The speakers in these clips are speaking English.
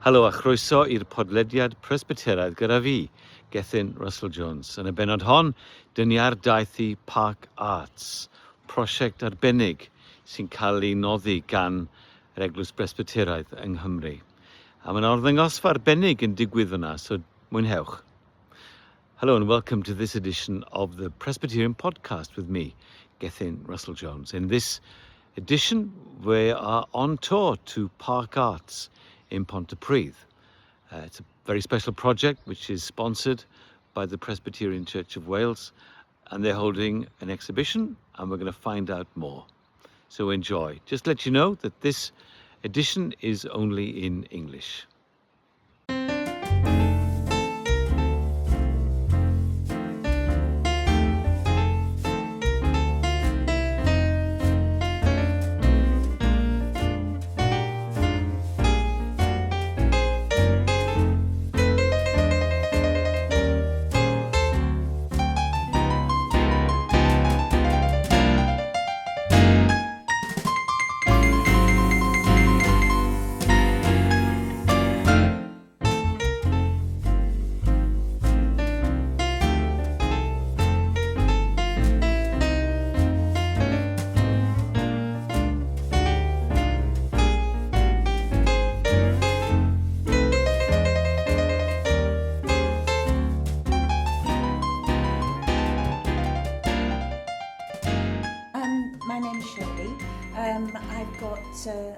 Helo a chroeso i'r podlediad Presbyteraidd gyda fi, Gethin Russell Jones. Yn y benod hon, dyn ni ar daith i Park Arts, prosiect arbennig sy'n cael ei noddi gan yr Eglwys Presbyteraidd yng Nghymru. A mae'n arddangosfa arbennig yn digwydd yna, so mwynhewch. Hello and welcome to this edition of the Presbyterian Podcast with me, Gethin Russell Jones. In this edition, we are on tour to Park Arts in Pontypridd. It's a very special project which is sponsored by the Presbyterian Church of Wales, and they're holding an exhibition, and we're going to find out more. So enjoy. Just let you know that this edition is only in English.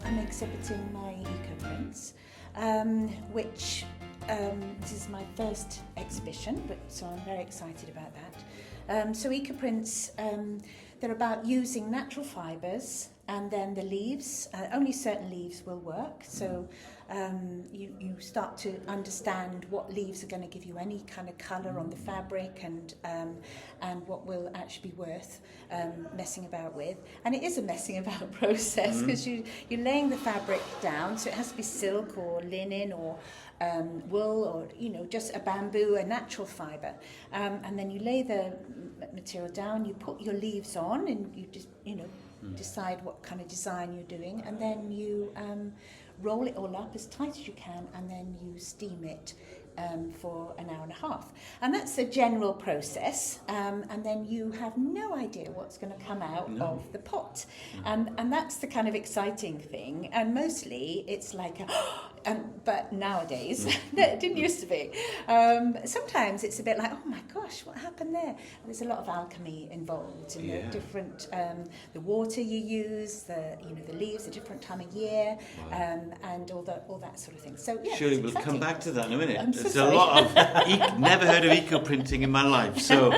I'm exhibiting my eco-prints, which this is my first exhibition, so I'm very excited about that. So eco-prints, they're about using natural fibres, and then the leaves, only certain leaves will work, so you start to understand what leaves are going to give you any kind of colour on the fabric and what will actually be worth messing about with. And it is a messing about process because you're laying the fabric down, so it has to be silk or linen or wool or just a bamboo, a natural fibre, and then you lay the material down, you put your leaves on, and you just decide what kind of design you're doing, and then you roll it all up as tight as you can, and then you steam it for an hour and a half. And that's the general process, and then you have no idea what's going to come out of the pot. And that's the kind of exciting thing. And mostly it's like, but nowadays, it didn't used to be. Sometimes it's a bit like, oh my gosh, what happened there? There's a lot of alchemy involved in the different, the water you use, the leaves, a different time of year, and all that sort of thing. So yeah, surely we'll come back to that in a minute. There's a lot of never heard of eco-printing in my life, so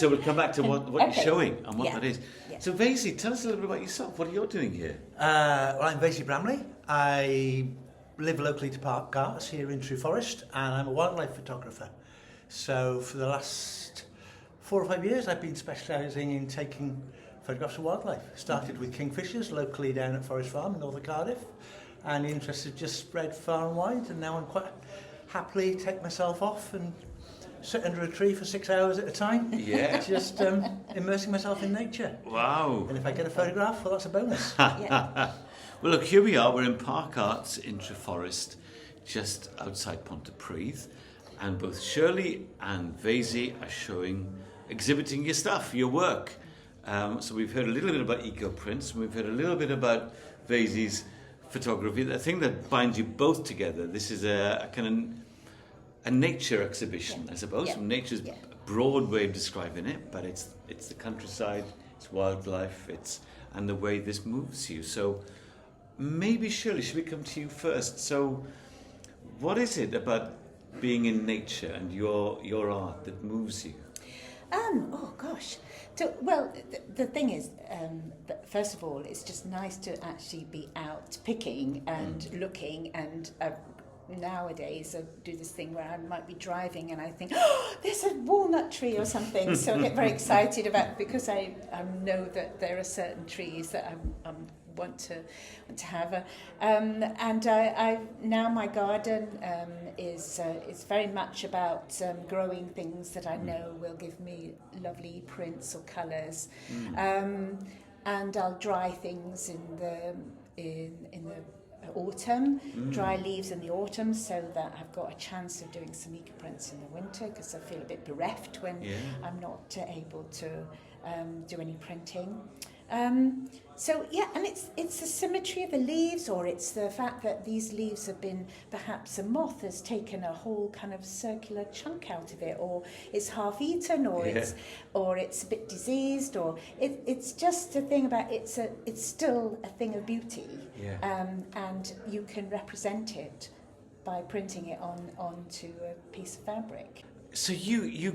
we'll come back to what you're showing and what that is. Yeah. So Vasey, tell us a little bit about yourself. What are you doing here? Well, I'm Vasey Bramley. I live locally to Park Arts here in True Forest, and I'm a wildlife photographer. So for the last 4 or 5 years, I've been specialising in taking photographs of wildlife. Started with kingfishers locally down at Forest Farm in northern Cardiff, and the interest has just spread far and wide, and now I'm quite happily take myself off and sit under a tree for 6 hours at a time. Yeah. Just immersing myself in nature. Wow. And if I get a photograph, well, that's a bonus. Well, look, here we are. We're in Park Arts in True Forest, just outside Pontypridd, and both Shirley and Vasey are exhibiting your stuff, your work. So we've heard a little bit about eco-prints, and we've heard a little bit about Vasey's photography. The thing that binds you both together, this is a kind of a nature exhibition, I suppose. Yeah. Nature's a broad way of describing it, but it's the countryside, it's wildlife, and the way this moves you. So maybe, Shirley, should we come to you first? So what is it about being in nature and your art that moves you? Oh gosh. So, well, the thing is, first of all, it's just nice to actually be out picking and looking, and nowadays I do this thing where I might be driving and I think, oh, there's a walnut tree or something, so I get very excited about, because I know that there are certain trees that I want to have, and I now my garden is very much about growing things that I know will give me lovely prints or colours, and I'll dry things in the autumn, dry leaves in the autumn, so that I've got a chance of doing some eco prints in the winter, because I feel a bit bereft when I'm not able to do any printing. So yeah, and it's the symmetry of the leaves, or it's the fact that these leaves have been, perhaps a moth has taken a whole kind of circular chunk out of it, or it's half eaten, or it's a bit diseased, or it's just a thing about it's still a thing of beauty, and you can represent it by printing it onto a piece of fabric. So you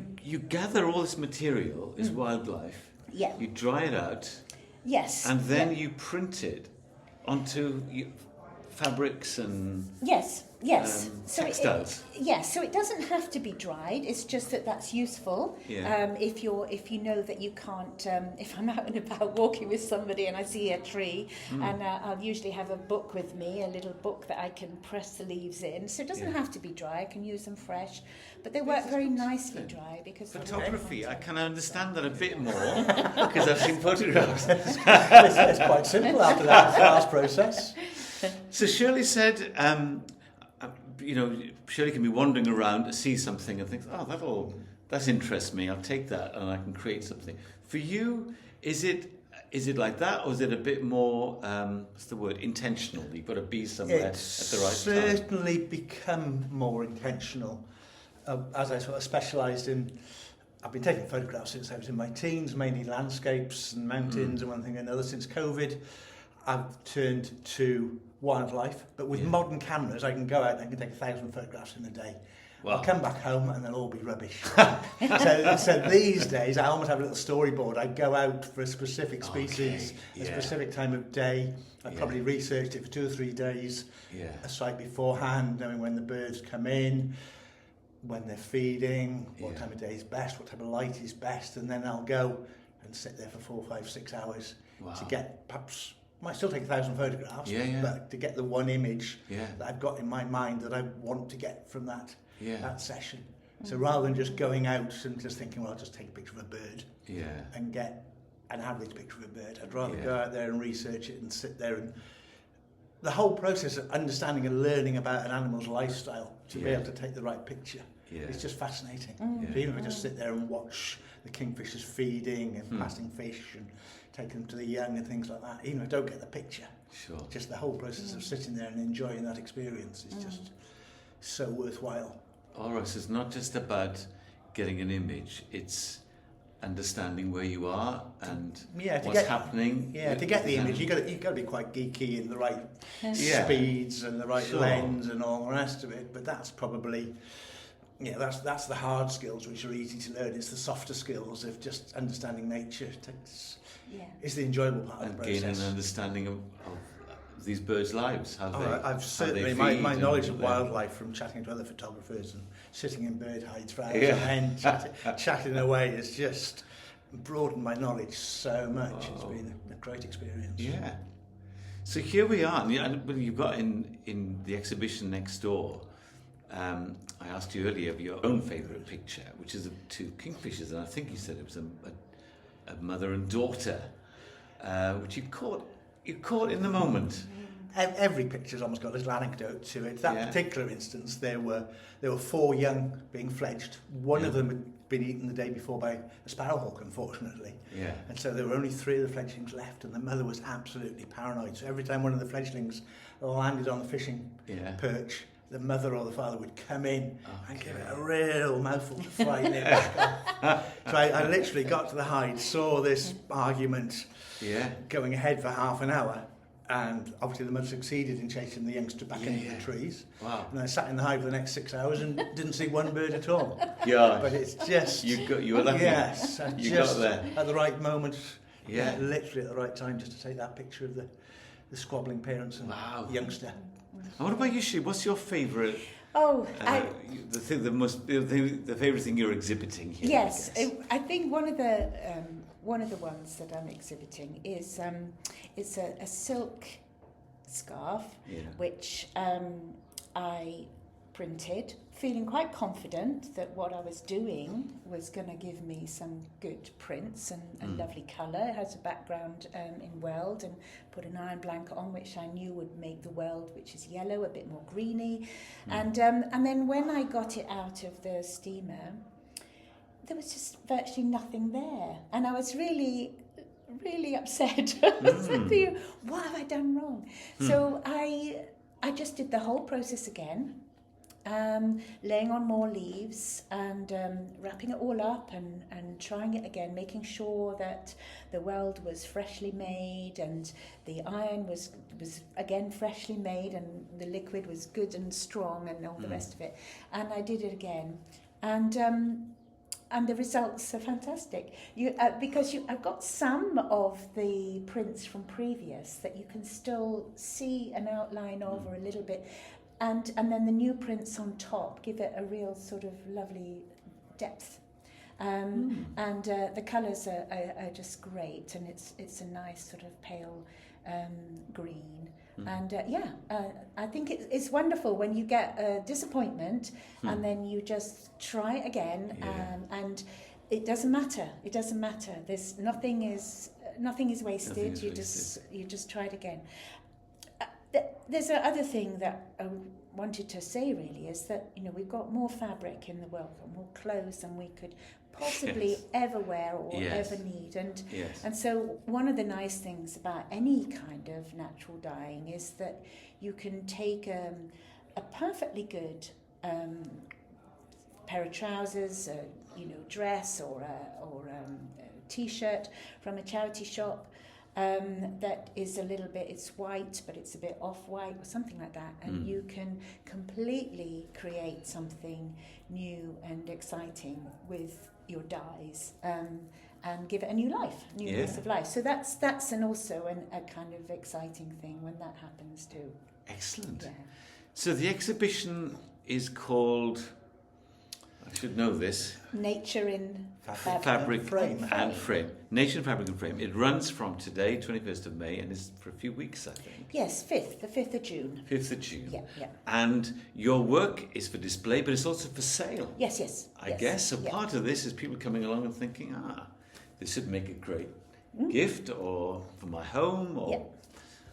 gather all this material, this wildlife. Yeah. You dry it out. Yes. And then you print it onto fabrics and so textiles. So it doesn't have to be dried. It's just that's useful. If you know that you can't. If I'm out and about walking with somebody and I see a tree, and I'll usually have a book with me, a little book that I can press the leaves in. So it doesn't have to be dry. I can use them fresh, but they work very nicely dry because photography. I can understand that a bit more because I've seen photographs. It's quite simple after that fast process. So Shirley said, Shirley can be wandering around to see something and think, that interests me. I'll take that and I can create something. For you, is it like that, or is it a bit more, what's the word, intentional? You've got to be somewhere at the right time. It's certainly become more intentional. As I sort of specialised in, I've been taking photographs since I was in my teens, mainly landscapes and mountains and one thing and another. Since COVID, I've turned to wildlife, but with modern cameras, I can go out and I can take 1,000 photographs in a day. Wow. I'll come back home and they'll all be rubbish. so these days, I almost have a little storyboard. I go out for a specific species, a specific time of day. I probably researched it for 2 or 3 days, a site beforehand, knowing when the birds come in, when they're feeding, what time of day is best, what type of light is best, and then I'll go and sit there for 4, 5, 6 hours to get, perhaps, might still take 1,000 photographs, but to get the one image that I've got in my mind that I want to get from that session. So rather than just going out and just thinking, well, I'll just take a picture of a bird and get an average picture of a bird, I'd rather go out there and research it and sit there, and the whole process of understanding and learning about an animal's lifestyle to be able to take the right picture is just fascinating. So even if I just sit there and watch the kingfishers feeding and passing fish and taking them to the young and things like that, even if I don't get the picture, just the whole process of sitting there and enjoying that experience is just so worthwhile. All right, so it's not just about getting an image, it's understanding where you are and what's happening. To get the image, you've got to be quite geeky in the right speeds and the right lens and all the rest of it. But that's probably, that's the hard skills which are easy to learn. It's the softer skills of just understanding nature. Is the enjoyable part of the process. And gaining an understanding of these birds' lives. I've certainly my knowledge of wildlife from chatting to other photographers and sitting in bird hides for hours and chatting away has just broadened my knowledge so much. It's been a great experience. Yeah. So here we are. And you've got in the exhibition next door. I asked you earlier of your own favourite picture, which is of 2 kingfishers, and I think you said it was a mother and daughter, which you caught in the moment. Every picture's almost got a little anecdote to it. That particular instance, there were 4 young being fledged. One of them had been eaten the day before by a sparrowhawk, unfortunately. And so there were only 3 of the fledglings left, and the mother was absolutely paranoid. So every time one of the fledglings landed on the fishing perch, the mother or the father would come in and give it a real mouthful to frighten it back off. So I literally got to the hide, saw this argument going ahead for half an hour, and obviously the mother succeeded in chasing the youngster back into the trees. Wow. And I sat in the hide for the next 6 hours and didn't see one bird at all. But it's just... You were lucky. Yes. You got there. At the right moment, literally at the right time, just to take that picture of the squabbling parents and youngster. And what about you, Shi? What's your favourite? The favourite thing you're exhibiting here. Yes, I think one of the ones that I'm exhibiting is a silk scarf, which I printed, feeling quite confident that what I was doing was going to give me some good prints and lovely colour. It has a background in weld, and put an iron blanket on, which I knew would make the weld, which is yellow, a bit more greeny. And then when I got it out of the steamer, there was just virtually nothing there. And I was really upset. What have I done wrong? So I just did the whole process again, laying on more leaves and wrapping it all up and trying it again, making sure that the weld was freshly made and the iron was again freshly made and the liquid was good and strong and all the rest of it. And I did it again. And the results are fantastic. I've got some of the prints from previous that you can still see an outline of or a little bit, and then the new prints on top give it a real sort of lovely depth. And the colours are just great, and it's a nice sort of pale green. And I think it's wonderful when you get a disappointment and then you just try again, and it doesn't matter. It doesn't matter. There's nothing is wasted. You just try it again. There's another thing that I wanted to say really is that we've got more fabric in the world, more clothes than we could possibly ever wear or ever need, and so one of the nice things about any kind of natural dyeing is that you can take a perfectly good pair of trousers, dress or a t-shirt from a charity shop that is a little bit, it's white but it's a bit off-white or something like that, and you can completely create something new and exciting with your dyes and give it a new life, lease of life. So that's also a kind of exciting thing when that happens too. Excellent. Yeah. So the exhibition is called, I should know this, Nature in Fabric Frame. and Frame. Nature in Fabric and Frame. It runs from today, 21st of May, and is for a few weeks, I think. Yes, the 5th of June. 5th of June. Yeah. And your work is for display, but it's also for sale. Yes. I guess. So part of this is people coming along and thinking, this would make a great gift or for my home or...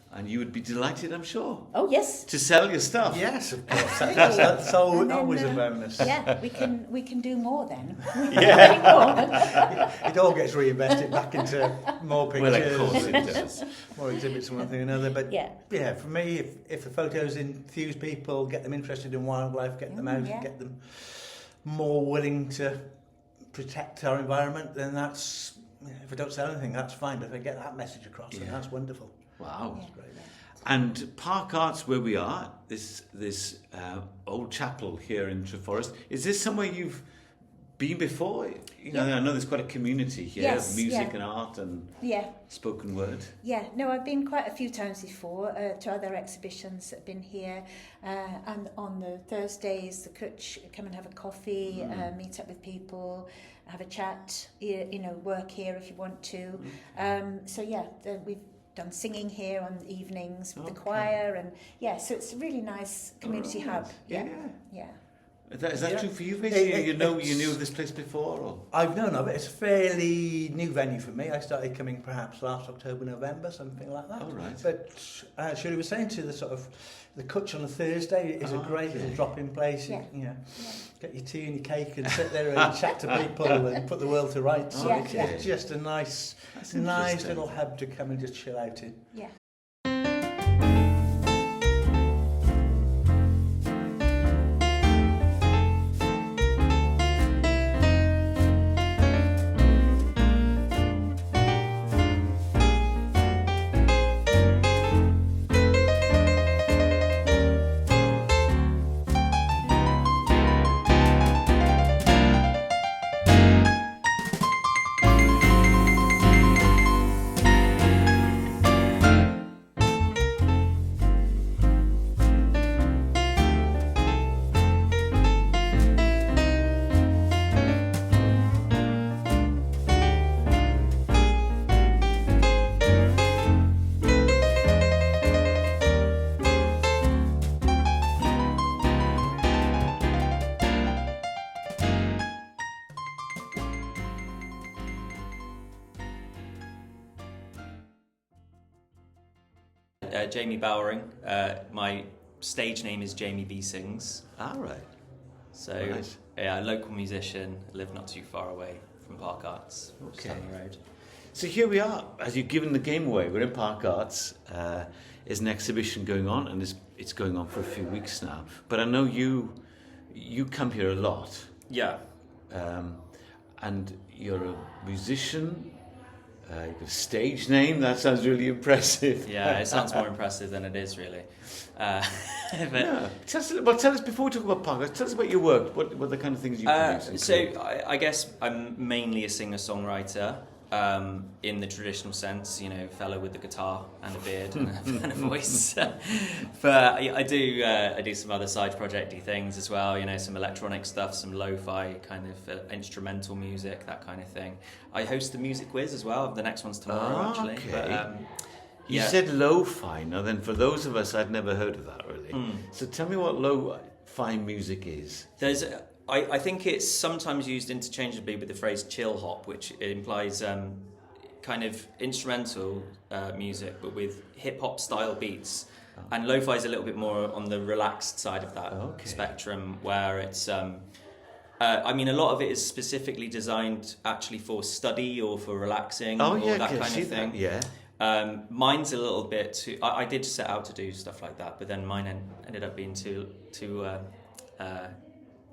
And you would be delighted, I'm sure. Oh, yes. To sell your stuff. Yes, of course. That's always a bonus. Yeah, we can do more then. It all gets reinvested back into more pictures. Well, of course it does. More exhibits and one thing or another. But yeah, for me, if the photos enthuse people, get them interested in wildlife, get them out, get them more willing to protect our environment, then that's, if I don't sell anything, that's fine. But if I get that message across, then that's wonderful. Wow. That's great. And Park Arts, where we are, this old chapel here in Treforest, is this somewhere you've been before? I know there's quite a community here of music and art and spoken word. Yeah, no, I've been quite a few times before to other exhibitions that have been here. And on the Thursdays, the Kutch come and have a coffee, meet up with people, have a chat, work here if you want to. We've done singing here on evenings with the choir, and so it's a really nice community hub. Yeah. Is that true for you, basically? You knew of this place before? Or? I've known of it. It's a fairly new venue for me. I started coming perhaps last October, November, something like that. Oh, right. But Shirley was saying to the Kutch on a Thursday is a great little drop-in place. Get your tea and your cake and sit there and chat to people and put the world to rights. It's just a nice little hub to come and just chill out in. Yeah. Jamie Bowering. My stage name is Jamie B Sings. All right. So, Nice. yeah, local musician, live not too far away from Park Arts, just Okay. down the road. So here we are. As you've given the game away, we're in Park Arts. There's an exhibition going on, and it's going on for a few weeks now. But I know you come here a lot, Yeah. and you're a musician. You've got a stage name. That sounds really impressive. Yeah, it sounds more impressive than it is, really. But, Yeah. Tell us before we talk about Park Arts. Tell us about your work. What the kind of things you produce? and so create? I guess I'm mainly a singer-songwriter in the traditional sense, fellow with the guitar and a beard and a voice. But I do some other side projecty things as well. Some electronic stuff, some lo-fi kind of instrumental music, that kind of thing. I host the music quiz as well. The next one's tomorrow, actually. Okay. But, You said lo-fi. Now then, for those of us, I'd never heard of that really. So tell me what lo-fi music is. I think it's sometimes used interchangeably with the phrase chill hop, which implies kind of instrumental music, but with hip hop style beats. And lo-fi is a little bit more on the relaxed side of that spectrum, where it's. A lot of it is specifically designed actually for study or for relaxing or that kind of thing. Mine's a little bit too. I did set out to do stuff like that, but then mine ended up being too.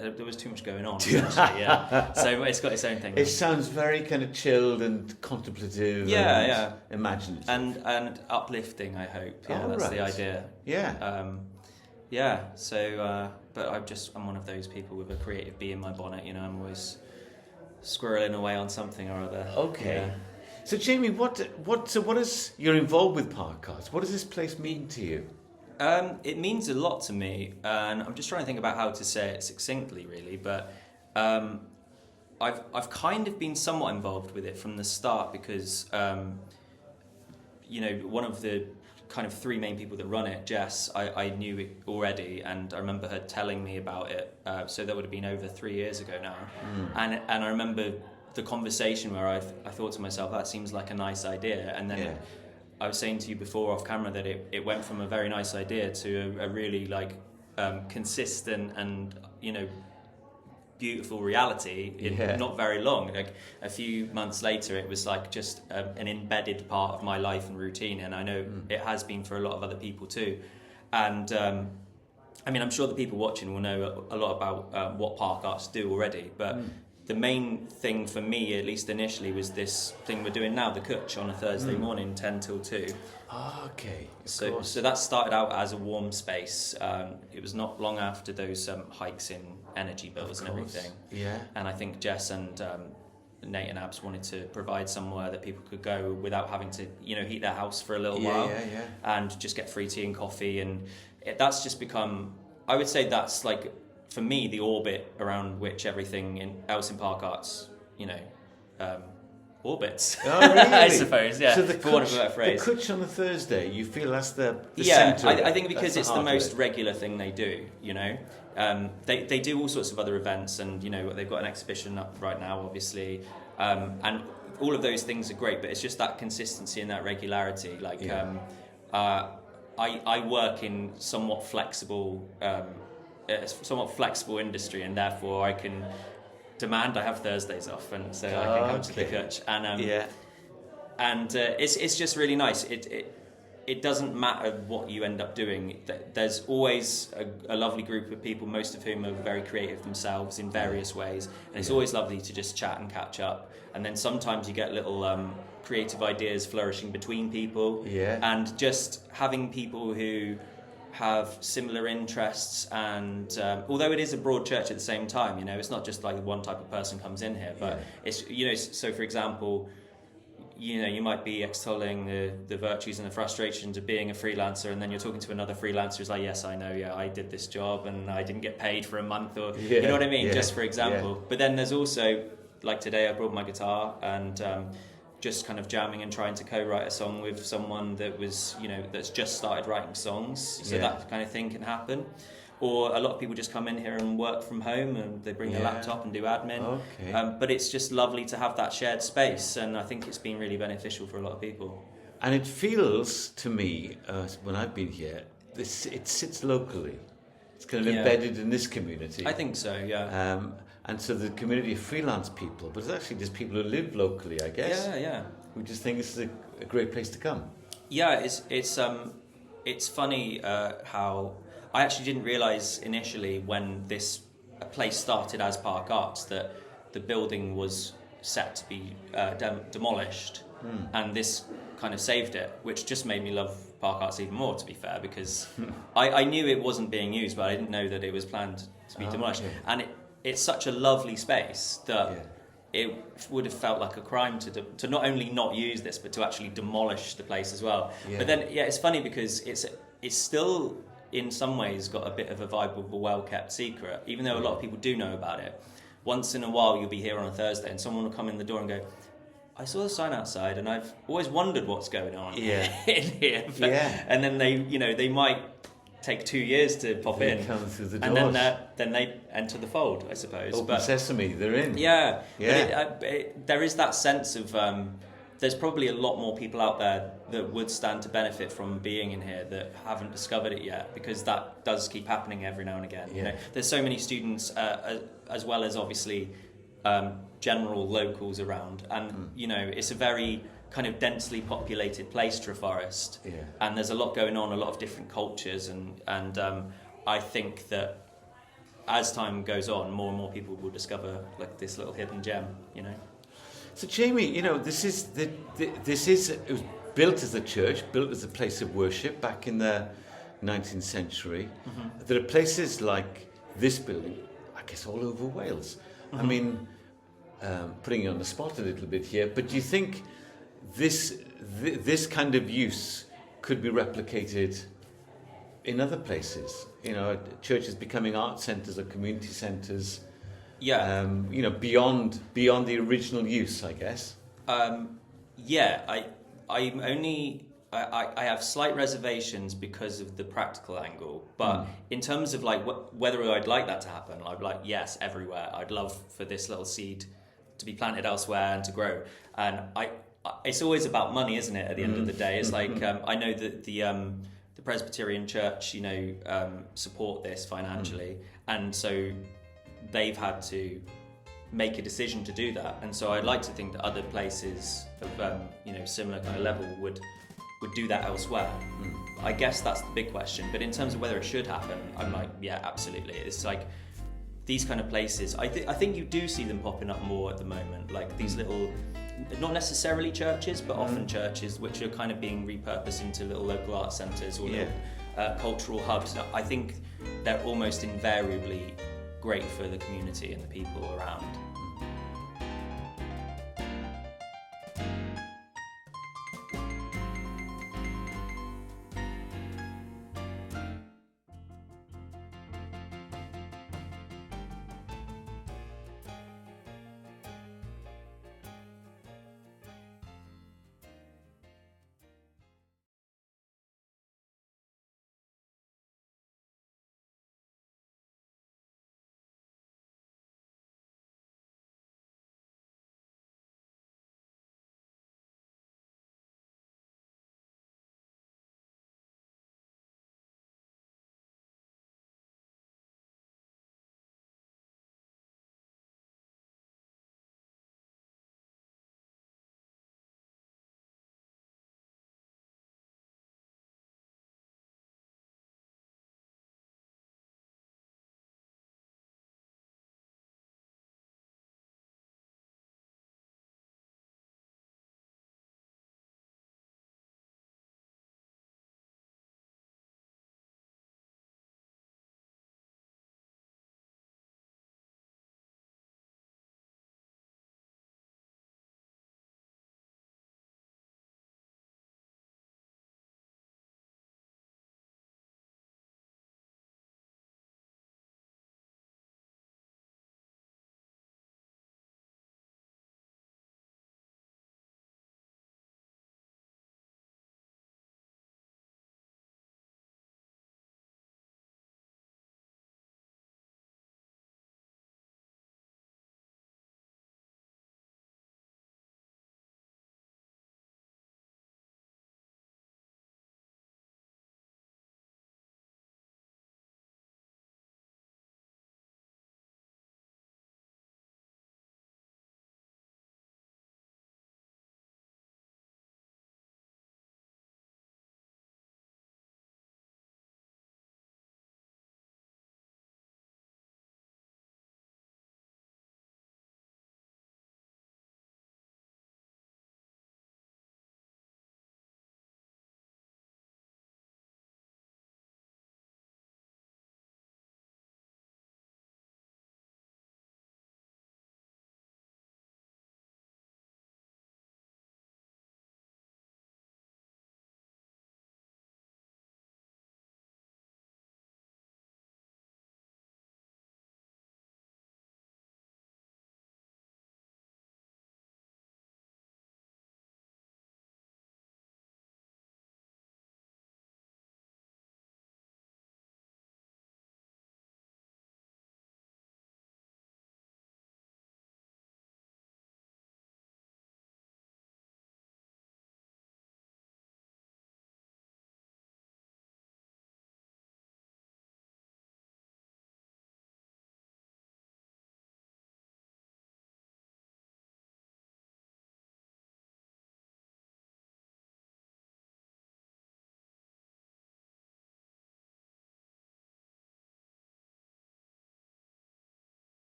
There was too much going on, essentially, yeah. So it's got its own thing. It sounds very kind of chilled and contemplative. Yeah, and imaginative. And uplifting, I hope. Yeah, that's the idea. Yeah. So, but I'm one of those people with a creative bee in my bonnet. I'm always squirreling away on something or other. Okay. Yeah. So Jamie, what is you're involved with Park Arts? What does this place mean to you? It means a lot to me, and I'm just trying to think about how to say it succinctly, really. But I've kind of been somewhat involved with it from the start because one of the kind of three main people that run it, Jess, I knew it already, and I remember her telling me about it. So that would have been over 3 years ago now, and I remember the conversation where I thought to myself, that seems like a nice idea, and then. I was saying to you before off camera that it went from a very nice idea to a really consistent and beautiful reality in not very long. Like a few months later, it was like just an embedded part of my life and routine, and I know it has been for a lot of other people too. And I'm sure the people watching will know a lot about what Park Arts do already, but. The main thing for me, at least initially, was this thing we're doing now, the Kutch, on a Thursday morning, 10 till 2. Okay. So that started out as a warm space. It was not long after those hikes in energy bills and everything. Yeah. And I think Jess and Nate and Abs wanted to provide somewhere that people could go without having to, heat their house for a little while. And just get free tea and coffee. And that's just become, I would say that's like, for me, the orbit around which everything else in Park Arts, orbits. Oh, really? I suppose, yeah. So the for want of a better phrase. Kutch on the Thursday, you feel that's the centre? I think because it's the heart of most it. regular thing they do, They do all sorts of other events, and, they've got an exhibition up right now, obviously, and all of those things are great, but it's just that consistency and that regularity. I work in somewhat flexible industry, and therefore I can demand I have Thursdays off, and so I can come to the Kutch. And it's just really nice. It doesn't matter what you end up doing. There's always a lovely group of people, most of whom are very creative themselves in various ways, and it's always lovely to just chat and catch up. And then sometimes you get little creative ideas flourishing between people, and just having people who have similar interests, and although it is a broad church at the same time, it's not just like one type of person comes in here, but it's so for example, you might be extolling the virtues and the frustrations of being a freelancer, and then you're talking to another freelancer who's like, yes, I know, I did this job and I didn't get paid for a month, or you know what I mean, just for example. But then there's also, like today I brought my guitar and just kind of jamming and trying to co-write a song with someone that was, that's just started writing songs. So that kind of thing can happen. Or a lot of people just come in here and work from home, and they bring their laptop and do admin. Okay. But it's just lovely to have that shared space, and I think it's been really beneficial for a lot of people. And it feels to me, when I've been here, it sits locally. It's kind of embedded in this community. I think so, yeah. And so the community of freelance people, but it's actually just people who live locally, I guess. Yeah. Who just think this is a great place to come. Yeah, it's funny how I actually didn't realise initially when this place started as Park Arts that the building was set to be demolished, and this kind of saved it, which just made me love Park Arts even more, to be fair, because I knew it wasn't being used, but I didn't know that it was planned to be demolished. Okay. And it's such a lovely space that it would have felt like a crime to not only not use this, but to actually demolish the place as well. But then, it's funny because it's still in some ways got a bit of a vibe of a well-kept secret, even though a lot of people do know about it. Once in a while you'll be here on a Thursday and someone will come in the door and go, I saw the sign outside and I've always wondered what's going on in here. And then they might take 2 years to pop in. Come through the and doors. then they enter the fold, I suppose. Open sesame, they're in. Yeah. But there is that sense of there's probably a lot more people out there that would stand to benefit from being in here that haven't discovered it yet, because that does keep happening every now and again. You know, there's so many students as well as obviously general locals around, and it's a very kind of densely populated place, Treforest, and there's a lot going on, a lot of different cultures, and I think that as time goes on, more and more people will discover like this little hidden gem. So Jamie, this is it was built as a church, built as a place of worship back in the 19th century. Mm-hmm. There are places like this building, I guess, all over Wales. Mm-hmm. I mean, putting you on the spot a little bit here, but do you think this kind of use could be replicated in other places? Churches becoming art centres or community centres. Yeah. Beyond the original use, I guess. I have slight reservations because of the practical angle, but in terms of like whether I'd like that to happen, I'd like yes everywhere. I'd love for this little seed to be planted elsewhere and to grow. And it's always about money, isn't it? At the end of the day, it's like I know that the Presbyterian Church, support this financially, and so they've had to make a decision to do that, and so I'd like to think that other places of similar kind of level would do that elsewhere. I guess that's the big question. But in terms of whether it should happen, I'm like, yeah, absolutely. It's like these kind of places. I think you do see them popping up more at the moment, like these little, not necessarily churches, but often churches which are kind of being repurposed into little local art centres or little cultural hubs. I think they're almost invariably great for the community and the people around.